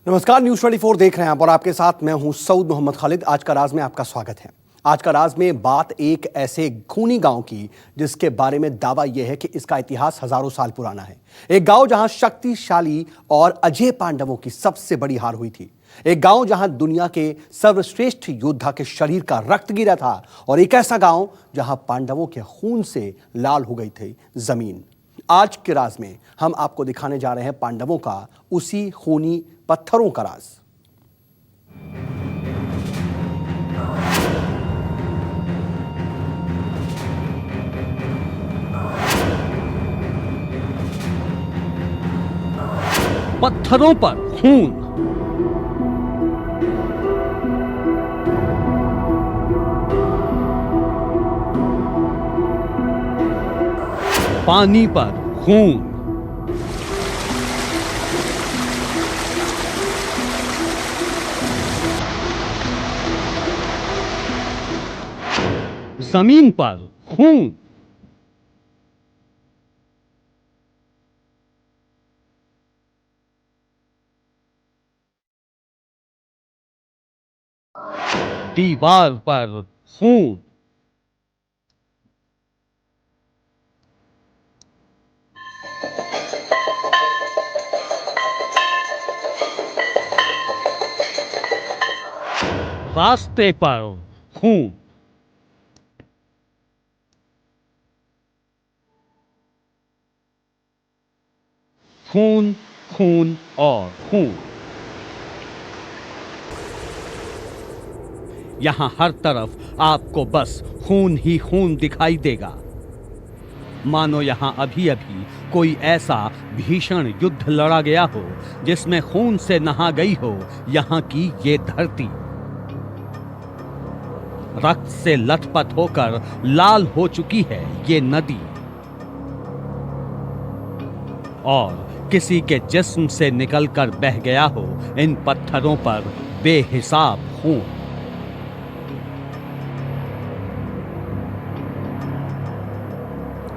नमस्कार, न्यूज 24 देख रहे हैं आप और आपके साथ मैं हूं सऊद मोहम्मद खालिद। आज का राज में आपका स्वागत है। आज का राज में बात एक ऐसे खूनी गांव की जिसके बारे में दावा यह है कि इसका इतिहास हजारों साल पुराना है। एक गांव जहां शक्तिशाली और अजय पांडवों की सबसे बड़ी हार हुई थी। एक गांव जहां दुनिया के सर्वश्रेष्ठ योद्धा के शरीर का रक्त गिरा था और एक ऐसा गांव जहां पांडवों के खून से लाल हो गई थी जमीन। आज के राज में हम आपको दिखाने जा रहे हैं पांडवों का उसी खूनी पत्थरों का राज। पत्थरों पर खून, पानी पर खून, जमीन पर खून, दीवार पर खून, रास्ते पर खून, खून, खून और खून। यहां हर तरफ आपको बस खून ही खून दिखाई देगा, मानो यहां अभी अभी कोई ऐसा भीषण युद्ध लड़ा गया हो जिसमें खून से नहा गई हो यहां की ये धरती। रक्त से लथपथ होकर लाल हो चुकी है ये नदी और किसी के जिस्म से निकलकर बह गया हो इन पत्थरों पर बेहिसाब खून।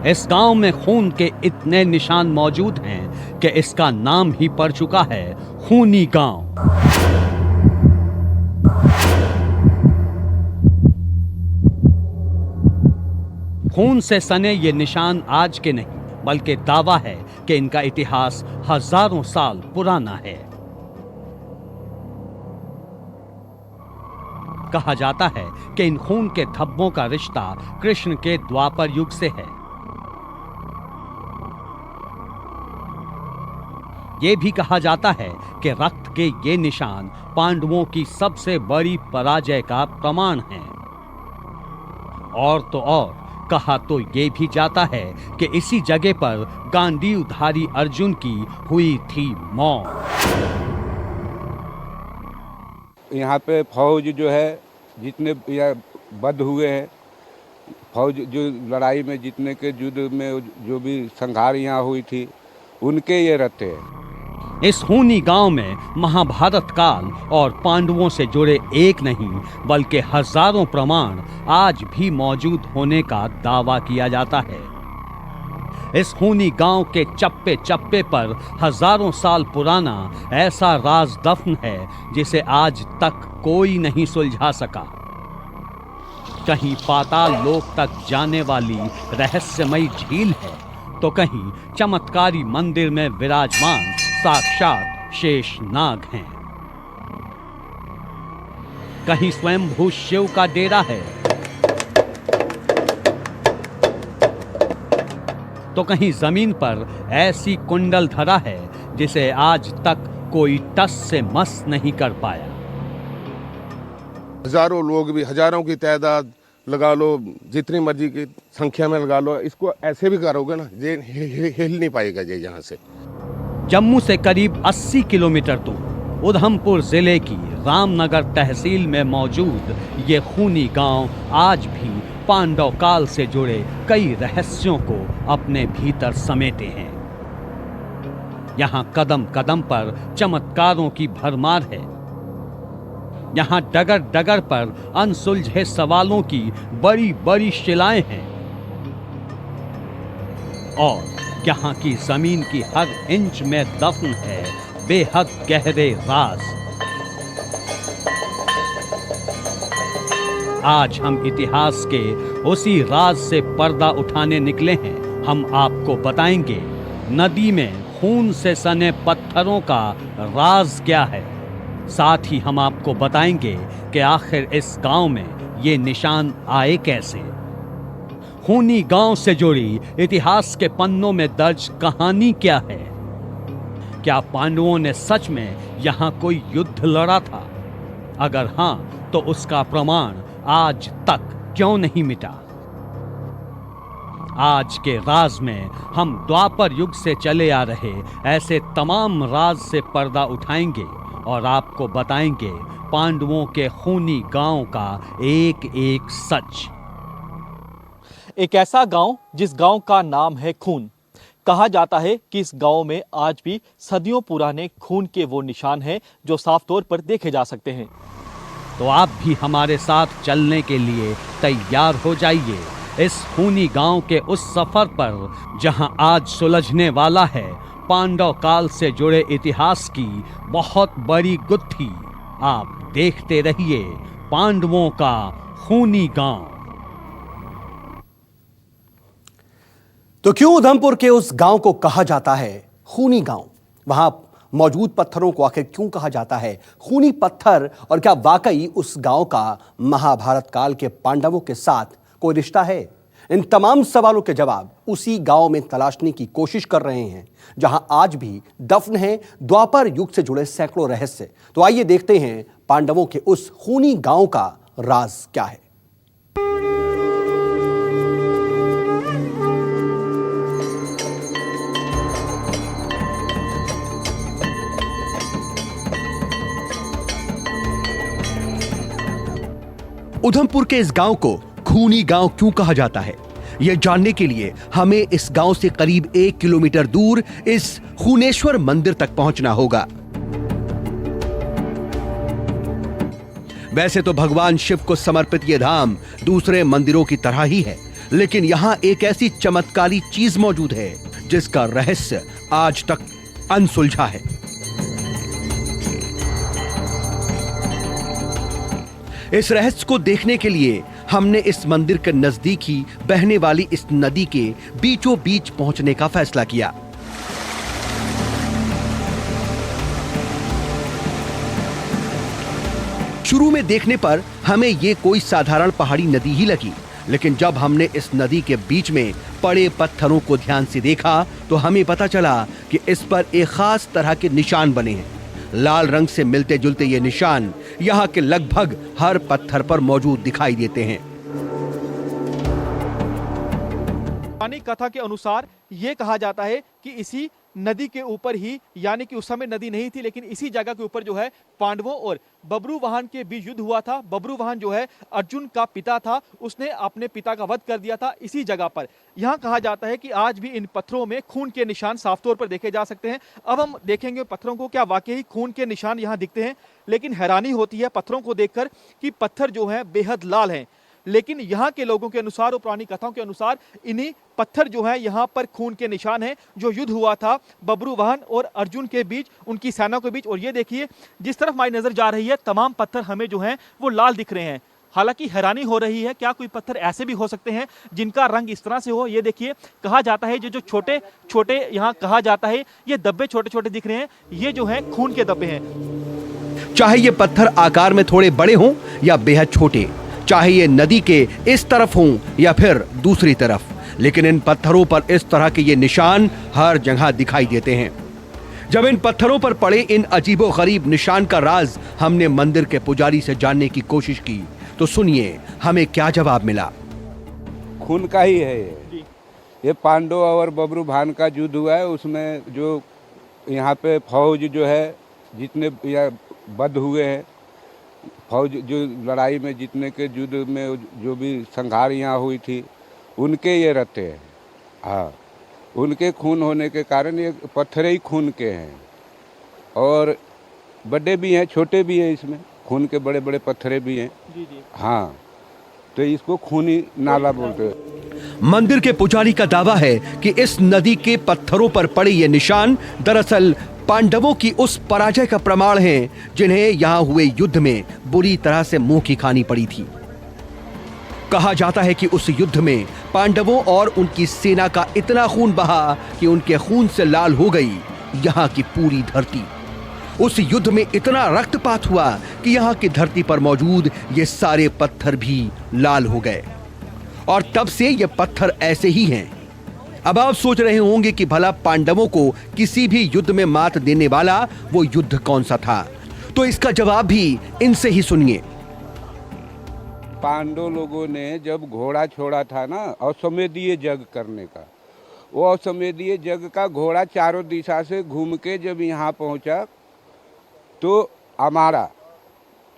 इस गांव में खून के इतने निशान मौजूद हैं कि इसका नाम ही पड़ चुका है खूनी गांव। खून से सने ये निशान आज के नहीं बल्कि दावा है कि इनका इतिहास हजारों साल पुराना है। कहा जाता है कि इन खून के धब्बों का रिश्ता कृष्ण के द्वापर युग से है। यह भी कहा जाता है कि रक्त के ये निशान पांडवों की सबसे बड़ी पराजय का प्रमाण है। और तो और कहा तो ये भी जाता है कि इसी जगह पर गांडीवधारी अर्जुन की हुई थी मौत। यहाँ पे फौज जो है जितने बद्ध हुए हैं, फौज जो लड़ाई में जितने के युद्ध में जो भी संहार यहाँ हुई थी उनके ये रहते हैं। इस खूनी गांव में महाभारत काल और पांडवों से जुड़े एक नहीं बल्कि हजारों प्रमाण आज भी मौजूद होने का दावा किया जाता है। इस खूनी गांव के चप्पे चप्पे पर हजारों साल पुराना ऐसा राज दफन है जिसे आज तक कोई नहीं सुलझा सका। कहीं पाताल लोक तक जाने वाली रहस्यमयी झील है तो कहीं चमत्कारी मंदिर में विराजमान साक्षात शेषनाग हैं। कहीं स्वयंभू शिव का डेरा है तो कहीं जमीन पर ऐसी कुंडल धरा है जिसे आज तक कोई टस से मस नहीं कर पाया। हजारों लोग भी, हजारों की तादाद लगा लो, जितनी मर्जी की संख्या में लगा लो, इसको ऐसे भी करोगे ना ये हिल नहीं पाएगा ये यहाँ से। जम्मू से करीब 80 किलोमीटर दूर उधमपुर जिले की रामनगर तहसील में मौजूद ये खूनी गांव आज भी पांडव काल से जुड़े कई रहस्यों को अपने भीतर समेटे हैं। यहाँ कदम कदम पर चमत्कारों की भरमार है। यहाँ डगर डगर पर अनसुलझे सवालों की बड़ी बड़ी शिलाएं हैं और यहाँ की जमीन की हर इंच में दफन है बेहद गहरे राज। आज हम इतिहास के उसी राज से पर्दा उठाने निकले हैं। हम आपको बताएंगे नदी में खून से सने पत्थरों का राज क्या है। साथ ही हम आपको बताएंगे कि आखिर इस गांव में ये निशान आए कैसे। खूनी गांव से जुड़ी इतिहास के पन्नों में दर्ज कहानी क्या है। क्या पांडवों ने सच में यहां कोई युद्ध लड़ा था? अगर हां, तो उसका प्रमाण आज तक क्यों नहीं मिटा? आज के राज में हम द्वापर युग से चले आ रहे ऐसे तमाम राज से पर्दा उठाएंगे और आपको बताएंगे पांडवों के खूनी गांव का एक एक सच। एक ऐसा गांव जिस गांव का नाम है खून। कहा जाता है कि इस गांव में आज भी सदियों पुराने खून के वो निशान हैं जो साफ तौर पर देखे जा सकते हैं। तो आप भी हमारे साथ चलने के लिए तैयार हो जाइए इस खूनी गांव के उस सफर पर जहां आज सुलझने वाला है पांडव काल से जुड़े इतिहास की बहुत बड़ी गुत्थी। आप देखते रहिए पांडवों का खूनी गांव। तो क्यों उधमपुर के उस गांव को कहा जाता है खूनी गांव? वहां मौजूद पत्थरों को आखिर क्यों कहा जाता है खूनी पत्थर? और क्या वाकई उस गांव का महाभारत काल के पांडवों के साथ कोई रिश्ता है? इन तमाम सवालों के जवाब उसी गांव में तलाशने की कोशिश कर रहे हैं जहां आज भी दफन है द्वापर युग से जुड़े सैकड़ों रहस्य। तो आइए देखते हैं पांडवों के उस खूनी गांव का राज क्या है। उधमपुर के इस गांव को खूनी गांव क्यों कहा जाता है, यह जानने के लिए हमें इस गांव से करीब 1 किलोमीटर दूर इस खूनेश्वर मंदिर तक पहुंचना होगा। वैसे तो भगवान शिव को समर्पित यह धाम दूसरे मंदिरों की तरह ही है, लेकिन यहां एक ऐसी चमत्कारी चीज मौजूद है जिसका रहस्य आज तक अनसुलझा है। इस रहस्य को देखने के लिए हमने इस मंदिर के नजदीक ही बहने वाली इस नदी के बीचों बीच पहुंचने का फैसला किया। शुरू में देखने पर हमें ये कोई साधारण पहाड़ी नदी ही लगी, लेकिन जब हमने इस नदी के बीच में पड़े पत्थरों को ध्यान से देखा तो हमें पता चला कि इस पर एक खास तरह के निशान बने हैं। लाल रंग से मिलते जुलते ये निशान यहाँ के लगभग हर पत्थर पर मौजूद दिखाई देते हैं। पुरानी कथा के अनुसार ये कहा जाता है कि इसी नदी के ऊपर ही, यानी कि उस समय नदी नहीं थी लेकिन इसी जगह के ऊपर जो है पांडवों और बब्रुवाहन के बीच युद्ध हुआ था। बब्रुवाहन जो है अर्जुन का पिता था, उसने अपने पिता का वध कर दिया था इसी जगह पर। यहाँ कहा जाता है कि आज भी इन पत्थरों में खून के निशान साफ तौर पर देखे जा सकते हैं। अब हम देखेंगे पत्थरों को, क्या वाकई खून के निशान यहाँ दिखते हैं। लेकिन हैरानी होती है पत्थरों को देखकर कि पत्थर जो है बेहद लाल हैं, लेकिन यहाँ के लोगों के अनुसार और पुरानी कथाओं के अनुसार इन्हीं पत्थर जो है यहाँ पर खून के निशान हैं जो युद्ध हुआ था बब्रुवाहन और अर्जुन के बीच, उनकी सेना के बीच। और ये देखिए जिस तरफ हमारी नजर जा रही है तमाम पत्थर हमें जो हैं वो लाल दिख रहे हैं। हालांकि हैरानी हो रही है, क्या कोई पत्थर ऐसे भी हो सकते हैं जिनका रंग इस तरह से हो। ये देखिए, कहा जाता है जो छोटे छोटे यहाँ कहा जाता है ये धब्बे छोटे छोटे दिख रहे हैं, ये जो है खून के धब्बे हैं। चाहे ये पत्थर आकार में थोड़े बड़े हों या बेहद छोटे, चाहे ये नदी के इस तरफ हों या फिर दूसरी तरफ, लेकिन इन पत्थरों पर इस तरह के ये निशान हर जगह दिखाई देते हैं। जब इन पत्थरों पर पड़े इन अजीबोगरीब निशान का राज हमने मंदिर के पुजारी से जानने की कोशिश की तो सुनिए हमें क्या जवाब मिला। खून का ही है ये पांडव और बब्रुवाहन का युद्ध हुआ है, उसमें जो यहाँ पे फौज जो है जितने बद्ध हुए हैं, फौज जो लड़ाई में जितने के युद्ध में जो भी संहार यहाँ हुई थी उनके ये रहते हैं। हाँ, उनके खून होने के कारण ये पत्थर ही खून के हैं, और बड़े भी हैं छोटे भी हैं, इसमें खून के बड़े बड़े पत्थरे भी हैं। हाँ, तो इसको खूनी नाला बोलते हैं। मंदिर के पुजारी का दावा है कि इस नदी के पत्थरों पर पड़े ये निशान दरअसल पांडवों की उस पराजय का प्रमाण हैं जिन्हें यहां हुए युद्ध में बुरी तरह से मुंह की खानी पड़ी थी। कहा जाता है कि उस युद्ध में पांडवों और उनकी सेना का इतना खून बहा कि उनके खून से लाल हो गई यहां की पूरी धरती। उस युद्ध में इतना रक्तपात हुआ कि यहां की धरती पर मौजूद ये सारे पत्थर भी लाल हो गए और तब से ये पत्थर ऐसे ही हैं। अब आप सोच रहे होंगे कि भला पांडवों को किसी भी युद्ध में मात देने वाला वो युद्ध कौन सा था, तो इसका जवाब भी इनसे ही सुनिए। पांडव लोगों ने जब घोड़ा छोड़ा था ना अश्वमेधीय यज्ञ करने का, वो अश्वमेधीय यज्ञ का घोड़ा चारों दिशा से घूम के जब यहाँ पहुँचा तो अमारा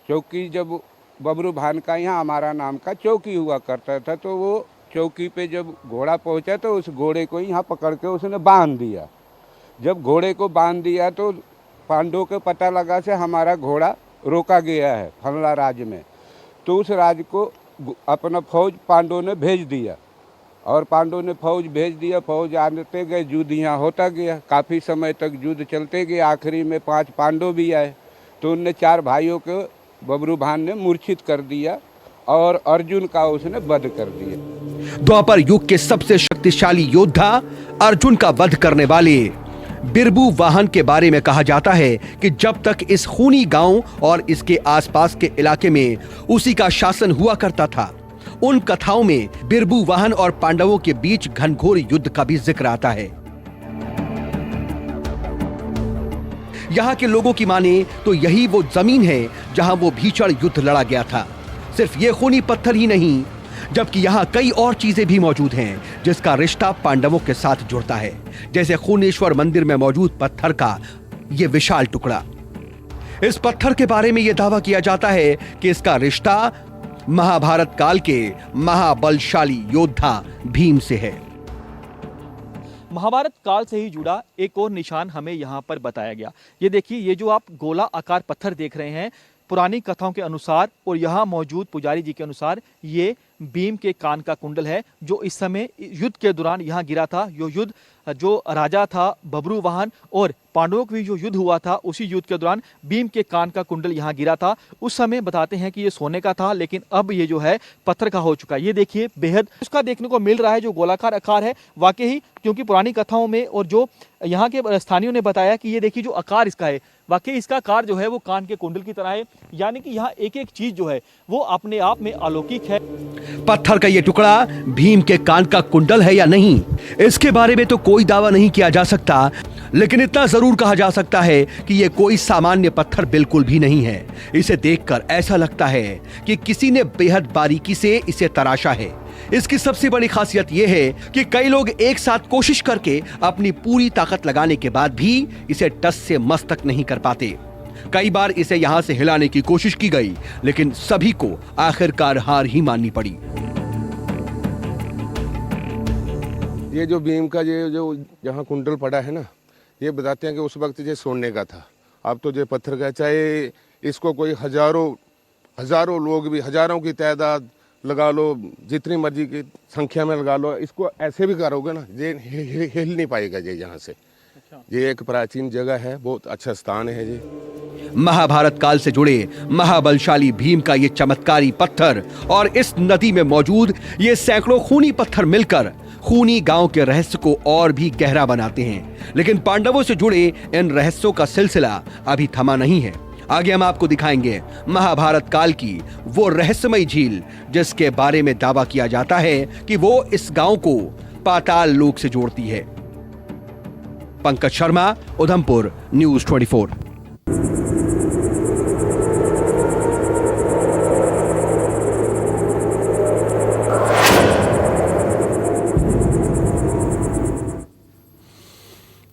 चौकी, जब बबरू भान का यहाँ अमारा नाम का चौकी हुआ करता था, तो वो चौकी पे जब घोड़ा पहुँचा तो उस घोड़े को यहाँ पकड़ के उसने बांध दिया। जब घोड़े को बांध दिया तो पांडवों को पता लगा से हमारा घोड़ा रोका गया है फलना राज्य में, तो उस राज्य को अपना फौज पांडवों ने भेज दिया और पांडवों ने फौज भेज दिया। फौज आते गए, युद्ध यहाँ होता गया, काफ़ी समय तक युद्ध चलते गए। आखिरी में 5 पांडव भी आए तो उनने 4 भाइयों को बबरू भान ने मूर्छित कर दिया और अर्जुन का उसने वध कर दिया। द्वापर युग के सबसे शक्तिशाली योद्धा अर्जुन का वध करने वाले बिरबू वाहन के बारे में कहा जाता है कि जब तक इस खूनी गांव और इसके आसपास के इलाके में उसी का शासन हुआ करता था, उन कथाओं में बिरबू वाहन और पांडवों के बीच घनघोर युद्ध का भी जिक्र आता है। यहां के लोगों की माने तो यही वो जमीन है जहां वो भीषण युद्ध लड़ा गया था। सिर्फ ये खूनी पत्थर ही नहीं, जबकि यहाँ कई और चीजें भी मौजूद हैं जिसका रिश्ता पांडवों के साथ जुड़ता है, जैसे खूनेश्वर मंदिर में मौजूद पत्थर का ये विशाल टुकड़ा। इस पत्थर के बारे में यह दावा किया जाता है कि इसका रिश्ता महाभारत काल के महाबलशाली योद्धा भीम से है। महाभारत काल से ही जुड़ा एक और निशान हमें यहाँ पर बताया गया। ये देखिए, ये जो आप गोला आकार पत्थर देख रहे हैं, पुरानी कथाओं के अनुसार और यहाँ मौजूद पुजारी जी के अनुसार ये भीम के कान का कुंडल है, जो इस समय युद्ध के दौरान यहाँ गिरा था। यो युद्ध जो राजा था बबरू वाहन और पांडवों का भी जो युद्ध हुआ था, उसी युद्ध के दौरान भीम के कान का कुंडल यहाँ गिरा था। उस समय बताते हैं कि ये सोने का था, लेकिन अब ये जो है पत्थर का हो चुका है। ये देखिए, बेहद उसका देखने को मिल रहा है जो गोलाकार आकार है वाकई ही, क्योंकि पुरानी कथाओं में और जो यहाँ के स्थानीयों ने बताया कि ये देखिए जो आकार इसका है, वाकई इसका आकार जो है वो कान के कुंडल की तरह है। यानी कि यहाँ एक एक चीज जो है वो अपने आप में अलौकिक है। पत्थर का ये टुकड़ा भीम के कान का कुंडल है या नहीं, इसके बारे में तो कोई दावा नहीं किया जा सकता, लेकिन इतना जरूर कहा जा सकता है कि ये कोई सामान्य पत्थर बिल्कुल भी नहीं है। इसे देखकर ऐसा लगता है कि किसी ने बेहद बारीकी से इसे तराशा है। इसकी सबसे बड़ी खासियत यह है कि कई लोग एक साथ कोशिश करके अपनी पूरी ताकत लगाने के बाद भी इसे टस से मस तक नहीं कर पाते। कई बार इसे यहां से हिलाने की कोशिश की गई, लेकिन सभी को आखिरकार हार ही माननी पड़ी। ये जो भीम का ये जो यहाँ कुंडल पड़ा है ना, ये बताते हैं कि उस वक्त ये सोने का था। अब तो ये पत्थर का, चाहे इसको कोई हजारों लोग भी, हजारों की तादाद लगा लो, जितनी मर्जी की संख्या में लगा लो, इसको ऐसे भी करोगे ना, ये हिल नहीं पाएगा ये यहाँ से। ये एक प्राचीन जगह है, बहुत अच्छा स्थान है ये। महाभारत काल से जुड़े महाबलशाली भीम का ये चमत्कारी पत्थर और इस नदी में मौजूद ये सैकड़ों खूनी पत्थर मिलकर खूनी गांव के रहस्य को और भी गहरा बनाते हैं। लेकिन पांडवों से जुड़े इन रहस्यों का सिलसिला अभी थमा नहीं है। आगे हम आपको दिखाएंगे महाभारत काल की वो रहस्यमय झील जिसके बारे में दावा किया जाता है कि वो इस गांव को पाताल लोक से जोड़ती है। पंकज शर्मा, उधमपुर, न्यूज़ 24।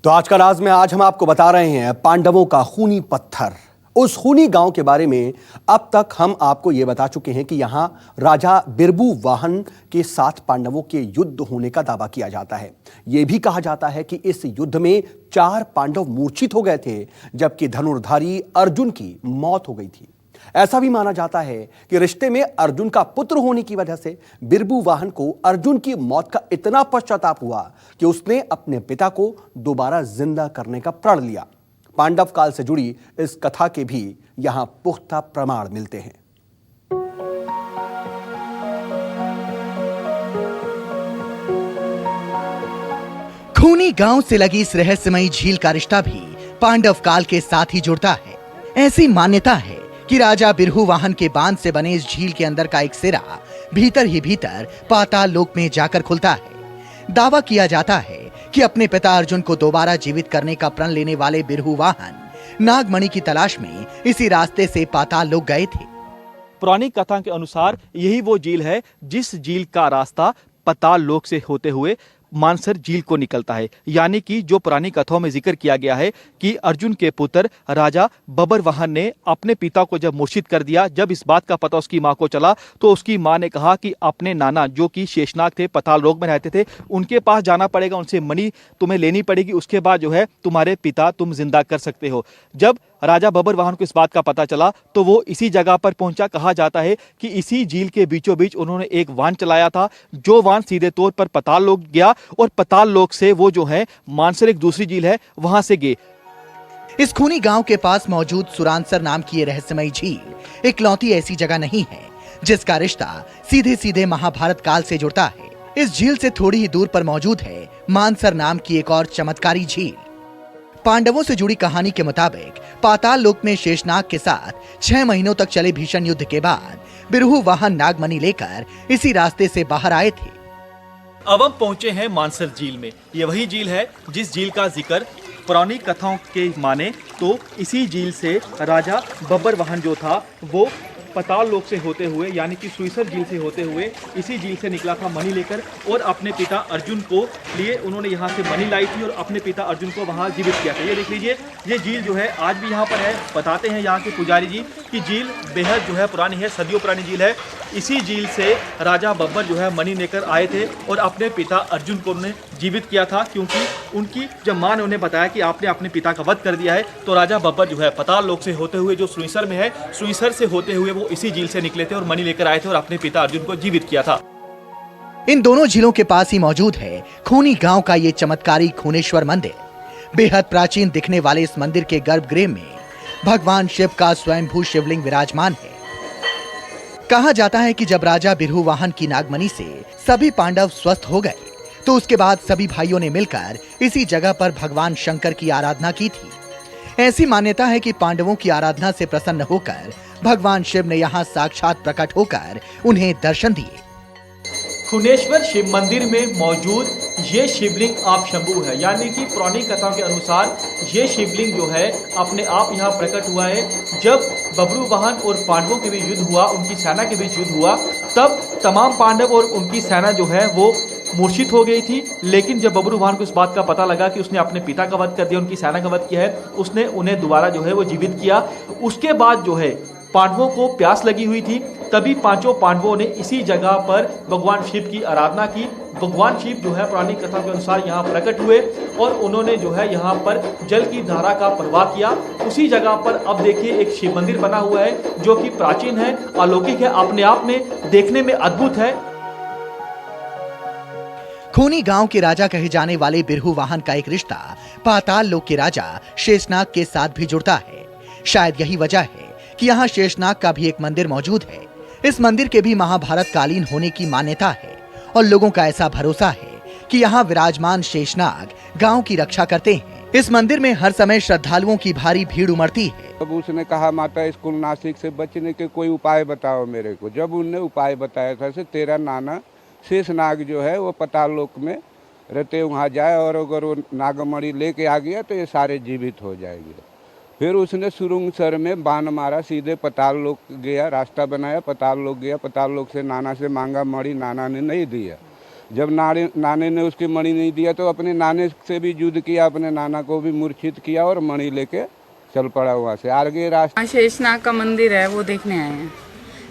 तो आज का राज में आज हम आपको बता रहे हैं पांडवों का खूनी पत्थर। उस खूनी गांव के बारे में अब तक हम आपको यह बता चुके हैं कि यहां राजा बिरबू वाहन के साथ पांडवों के युद्ध होने का दावा किया जाता है। यह भी कहा जाता है कि इस युद्ध में 4 पांडव मूर्छित हो गए थे, जबकि धनुर्धारी अर्जुन की मौत हो गई थी। ऐसा भी माना जाता है कि रिश्ते में अर्जुन का पुत्र होने की वजह से बिरबू वाहन को अर्जुन की मौत का इतना पश्चाताप हुआ कि उसने अपने पिता को दोबारा जिंदा करने का प्रण लिया। पांडव काल से जुड़ी इस कथा के भी यहाँ पुख्ता प्रमाण मिलते हैं। खूनी गांव से लगी इस रहस्यमयी झील का रिश्ता भी पांडव काल के साथ ही जुड़ता है। ऐसी मान्यता है कि राजा बिरहू वाहन के बांध से बने इस झील के अंदर का एक सिरा भीतर ही भीतर पाताल लोक में जाकर खुलता है। दावा किया जाता है कि अपने पिता अर्जुन को दोबारा जीवित करने का प्रण लेने वाले बिरहू वाहन नागमणि की तलाश में इसी रास्ते से पाताल लोक गए थे। पुरानी कथा के अनुसार यही वो झील है जिस झील का रास्ता पाताल लोक से होते हुए मानसर झील को निकलता है। यानी कि जो पुरानी कथाओं में जिक्र किया गया है कि अर्जुन के पुत्र राजा बब्बरवाहन ने अपने पिता को जब मूर्छित कर दिया, जब इस बात का पता उसकी मां को चला तो उसकी मां ने कहा कि अपने नाना जो कि शेषनाग थे, पाताल लोक में रहते थे, उनके पास जाना पड़ेगा, उनसे मणि तुम्हें लेनी पड़ेगी, उसके बाद जो है तुम्हारे पिता तुम जिंदा कर सकते हो। जब राजा बब्बरवाहन को इस बात का पता चला तो वो इसी जगह पर पहुंचा। कहा जाता है कि इसी झील के बीचों बीच उन्होंने एक वाहन चलाया था, जो वाहन सीधे तौर पर पाताल लोक गया और पाताल लोक से वो जो है मानसर एक दूसरी झील है वहां से गए। इस खूनी गांव के पास मौजूद सुरानसर नाम की ये रहस्यमयी झील इकलौती ऐसी जगह नहीं है जिसका रिश्ता सीधे सीधे महाभारत काल से जुड़ता है। इस झील से थोड़ी ही दूर पर मौजूद है मानसर नाम की एक और चमत्कारी झील। पांडवों से जुड़ी कहानी के मुताबिक पाताल लोक में शेषनाग के साथ 6 महीनों तक चले भीषण युद्ध के बाद बिरहू वाहन नागमणि लेकर इसी रास्ते से बाहर आए थे। अब हम पहुंचे हैं मानसर झील में। ये वही झील है जिस झील का जिक्र पुरानी कथाओं के माने तो इसी झील से राजा बब्बरवाहन जो था वो पाताल लोक से होते हुए यानी कि सुईसर झील से होते हुए इसी झील से निकला था मणि लेकर, और अपने पिता अर्जुन को लिए उन्होंने यहाँ से मणि लाई थी और अपने पिता अर्जुन को वहाँ जीवित किया था। ये देख लीजिए, ये झील जो है आज भी यहाँ पर है। बताते हैं यहाँ के पुजारी जी कि झील बेहद जो है पुरानी है, सदियों पुरानी झील है। इसी झील से राजा बब्बर जो है मणि लेकर आए थे और अपने पिता अर्जुन को उन्होंने जीवित किया था, क्योंकि उनकी जब माँ ने उन्हें बताया कि आपने अपने पिता का वध कर दिया है तो राजा बब्बर जो है पाताल लोक से होते हुए जो सुईसर में है, सुईसर से होते हुए वो इसी झील से निकले थे और मणि लेकर आए थे और अपने पिता अर्जुन को जीवित किया था। इन दोनों झीलों के पास ही मौजूद है खूनी गांव का ये चमत्कारी खूनेश्वर मंदिर। बेहद प्राचीन दिखने वाले इस मंदिर के गर्भगृह में भगवान शिव का स्वयंभू शिवलिंग विराजमान है। कहा जाता है कि जब राजा बिरहू वाहन की नागमणि से सभी पांडव स्वस्थ हो गए तो उसके बाद सभी भाइयों ने मिलकर इसी जगह पर भगवान शंकर की आराधना की थी। ऐसी मान्यता है कि पांडवों की आराधना से प्रसन्न होकर भगवान शिव ने यहाँ साक्षात प्रकट होकर उन्हें दर्शन दिए। खूनेश्वर शिव मंदिर में मौजूद ये शिवलिंग आप शंभू है, यानी कि पुरानी कथाओं के अनुसार ये शिवलिंग जो है अपने आप यहाँ प्रकट हुआ है। जब बब्रुवाहन और पांडवों के बीच युद्ध हुआ, उनकी सेना के बीच युद्ध हुआ, तब तमाम पांडव और उनकी सेना जो है वो मूर्छित हो गई थी। लेकिन जब बब्रुवाहन को इस बात का पता लगा कि उसने अपने पिता का वध कर दिया, उनकी सेना का वध किया है, उसने उन्हें दोबारा जो है वो जीवित किया। उसके बाद जो है पांडवों को प्यास लगी हुई थी, तभी पांचों पांडवों ने इसी जगह पर भगवान शिव की आराधना की। भगवान शिव जो है पुरानी कथा के अनुसार यहाँ प्रकट हुए और उन्होंने जो है यहाँ पर जल की धारा का प्रवाह किया। उसी जगह पर अब देखिए एक शिव मंदिर बना हुआ है जो कि प्राचीन है, अलौकिक है, अपने आप में देखने में अद्भुत है। खूनी गांव के राजा कहे जाने वाले बिरहू वाहन का एक रिश्ता पाताल लोक के राजा शेषनाग के साथ भी जुड़ता है। शायद यही वजह है कि यहाँ शेषनाग का भी एक मंदिर मौजूद है। इस मंदिर के भी महाभारत कालीन होने की मान्यता है और लोगों का ऐसा भरोसा है कि यहाँ विराजमान शेषनाग गांव की रक्षा करते हैं। इस मंदिर में हर समय श्रद्धालुओं की भारी भीड़ उमड़ती है। तब उसने कहा माता स्कूल नासिक से बचने के कोई उपाय बताओ मेरे को। जब उनने उपाय बताया था से तेरा नाना शेषनाग जो है वो पाताल लोक में रहते वहाँ जाए और अगर वो नागमणि लेके आ गया तो ये सारे जीवित हो जाएंगे। फिर उसने सुरुंगसर में बाण मारा, सीधे पाताल लोक गया, रास्ता बनाया, पाताल लोक गया। पाताल लोक से नाना से मांगा मणि, नाना ने नहीं दिया। जब नाने ने उसकी मणि नहीं दिया तो अपने नाने से भी युद्ध किया, अपने नाना को भी मूर्छित किया और मणि लेके चल पड़ा वहाँ से आगे रास्ता। शेषनाग का मंदिर है वो देखने आए हैं।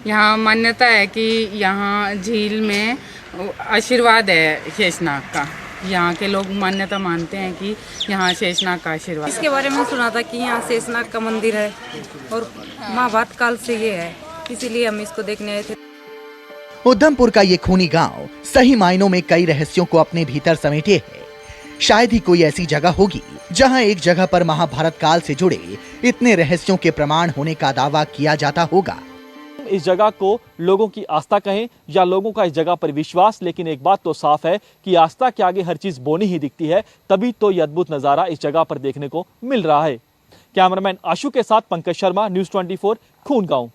यहाँ मान्यता है कि यहाँ झील में आशीर्वाद है शेषनाग का। यहाँ के लोग मान्यता मानते हैं कि यहाँ शेषनाग का आशीर्वाद। इसके बारे में सुना था कि यहाँ शेषनाग का मंदिर है और महाभारत काल से ये है, इसीलिए हम इसको देखने आए थे। उधमपुर का ये खूनी गांव सही मायनों में कई रहस्यों को अपने भीतर समेटे है। शायद ही कोई ऐसी जगह होगी जहां एक जगह पर महाभारत काल से जुड़े इतने रहस्यों के प्रमाण होने का दावा किया जाता होगा। इस जगह को लोगों की आस्था कहें या लोगों का इस जगह पर विश्वास, लेकिन एक बात तो साफ है कि आस्था के आगे हर चीज बोनी ही दिखती है, तभी तो ये अद्भुत नजारा इस जगह पर देखने को मिल रहा है। कैमरामैन आशु के साथ पंकज शर्मा, न्यूज़ 24, खून गांव।